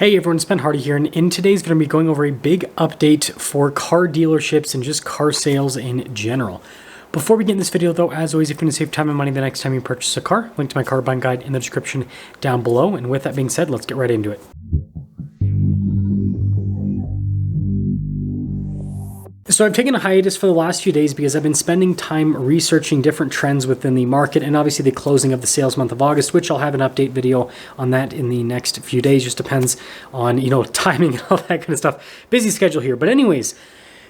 Hey everyone, it's Ben Hardy here, and in today's video, I'm going to be going over a big update for car dealerships and just car sales in general. Before we get in this video though, as always, if you want to save time and money the next time you purchase a car, link to my car buying guide in the description down below. And with that being said, let's get right into it. So I've taken a hiatus for the last few days because I've been spending time researching different trends within the market and obviously the closing of the sales month of August, which I'll have an update video on that in the next few days. Just depends on, timing and all that kind of stuff. Busy schedule here. But anyways,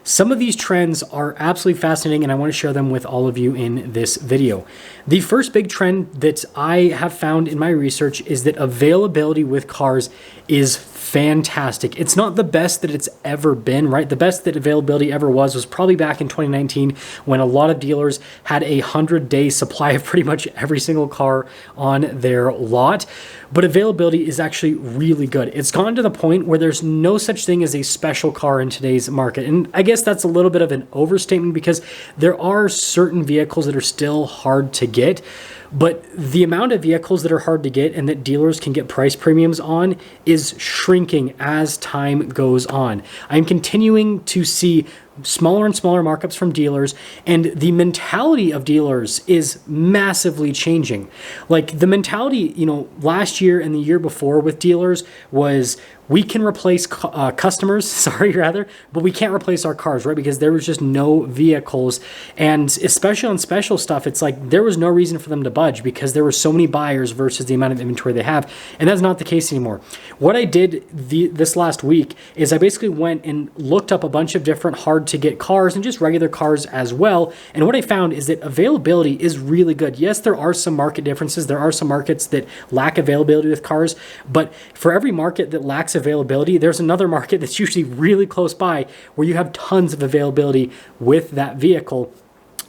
some of these trends are absolutely fascinating and I want to share them with all of you in this video. The first big trend that I have found in my research is that availability with cars is fantastic. It's not the best that it's ever been, right? The best that availability ever was probably back in 2019 when a lot of dealers had a 100-day supply of pretty much every single car on their lot. But availability is actually really good. It's gone to the point where there's no such thing as a special car in today's market. And I guess that's a little bit of an overstatement because there are certain vehicles that are still hard to get. But the amount of vehicles that are hard to get and that dealers can get price premiums on is shrinking as time goes on. I'm continuing to see smaller and smaller markups from dealers, and the mentality of dealers is massively changing. Like the mentality, last year and the year before with dealers was we can replace customers, but we can't replace our cars, right? Because there was just no vehicles. And especially on special stuff, it's like there was no reason for them to budge because there were so many buyers versus the amount of inventory they have. And that's not the case anymore. What I did this last week is I basically went and looked up a bunch of different hard to get cars and just regular cars as well. And what I found is that availability is really good. Yes, there are some market differences. There are some markets that lack availability with cars, but for every market that lacks availability, there's another market that's usually really close by where you have tons of availability with that vehicle.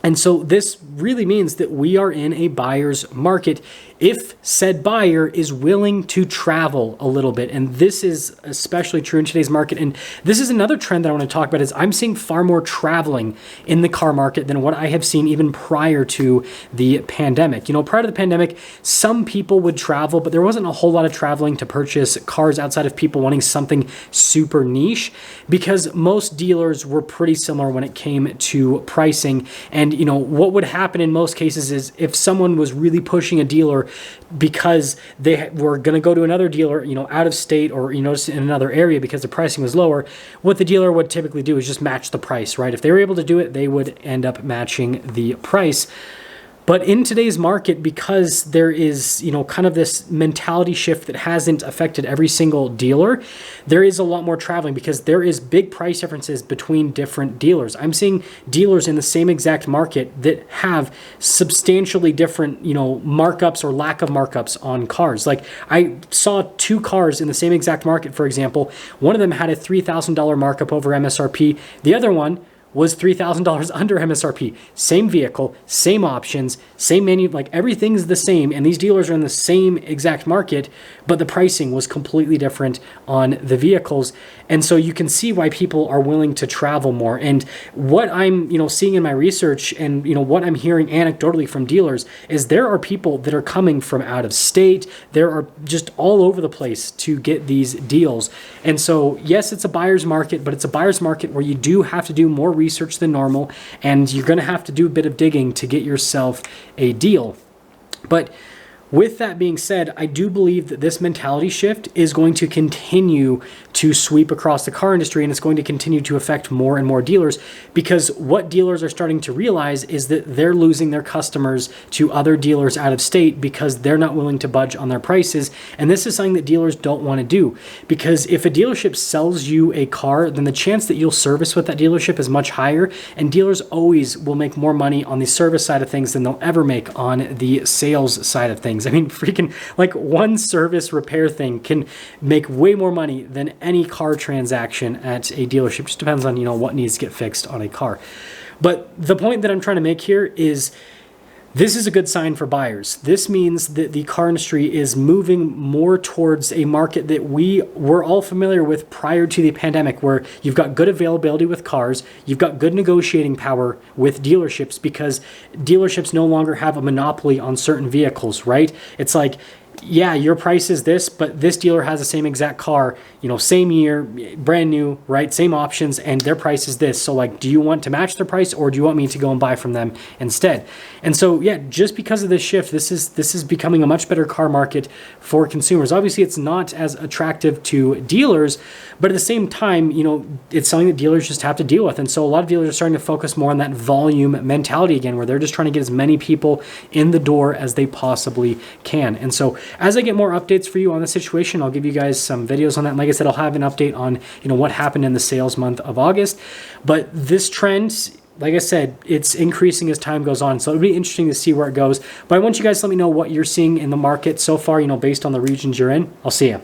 And so this really means that we are in a buyer's market if said buyer is willing to travel a little bit. And this is especially true in today's market. And this is another trend that I want to talk about is I'm seeing far more traveling in the car market than what I have seen even prior to the pandemic. Prior to the pandemic, some people would travel, but there wasn't a whole lot of traveling to purchase cars outside of people wanting something super niche because most dealers were pretty similar when it came to pricing. And what would happen in most cases is if someone was really pushing a dealer because they were going to go to another dealer, out of state or, in another area because the pricing was lower, what the dealer would typically do is just match the price, right? If they were able to do it, they would end up matching the price. But in today's market, because there is, kind of this mentality shift that hasn't affected every single dealer, there is a lot more traveling because there is big price differences between different dealers. I'm seeing dealers in the same exact market that have substantially different, markups or lack of markups on cars. Like I saw two cars in the same exact market, for example. One of them had a $3,000 markup over MSRP. The other one was $3,000 under MSRP. Same vehicle, same options, same menu, like everything's the same. And these dealers are in the same exact market, but the pricing was completely different on the vehicles. And so you can see why people are willing to travel more. And what I'm, seeing in my research and, what I'm hearing anecdotally from dealers is there are people that are coming from out of state. There are just all over the place to get these deals. And so, yes, it's a buyer's market, but it's a buyer's market where you do have to do more research than normal, and you're going to have to do a bit of digging to get yourself a deal. But with that being said, I do believe that this mentality shift is going to continue to sweep across the car industry, and it's going to continue to affect more and more dealers because what dealers are starting to realize is that they're losing their customers to other dealers out of state because they're not willing to budge on their prices. And this is something that dealers don't want to do because if a dealership sells you a car, then the chance that you'll service with that dealership is much higher, and dealers always will make more money on the service side of things than they'll ever make on the sales side of things. I mean, freaking like one service repair thing can make way more money than any car transaction at a dealership. Just depends on, what needs to get fixed on a car. But the point that I'm trying to make here is this is a good sign for buyers. This means that the car industry is moving more towards a market that we were all familiar with prior to the pandemic, where you've got good availability with cars, you've got good negotiating power with dealerships because dealerships no longer have a monopoly on certain vehicles, right? It's like yeah, your price is this, but this dealer has the same exact car, you know, same year, brand new, right? Same options, and their price is this. So like, do you want to match their price, or do you want me to go and buy from them instead? And so, yeah, just because of this shift, this is becoming a much better car market for consumers. Obviously, it's not as attractive to dealers, but at the same time, you know, it's something that dealers just have to deal with. And so a lot of dealers are starting to focus more on that volume mentality again, where they're just trying to get as many people in the door as they possibly can. And so as I get more updates for you on the situation, I'll give you guys some videos on that. And like I said, I'll have an update on, you know, what happened in the sales month of August. But this trend, like I said, it's increasing as time goes on. So it'll be interesting to see where it goes. But I want you guys to let me know what you're seeing in the market so far, you know, based on the regions you're in. I'll see you.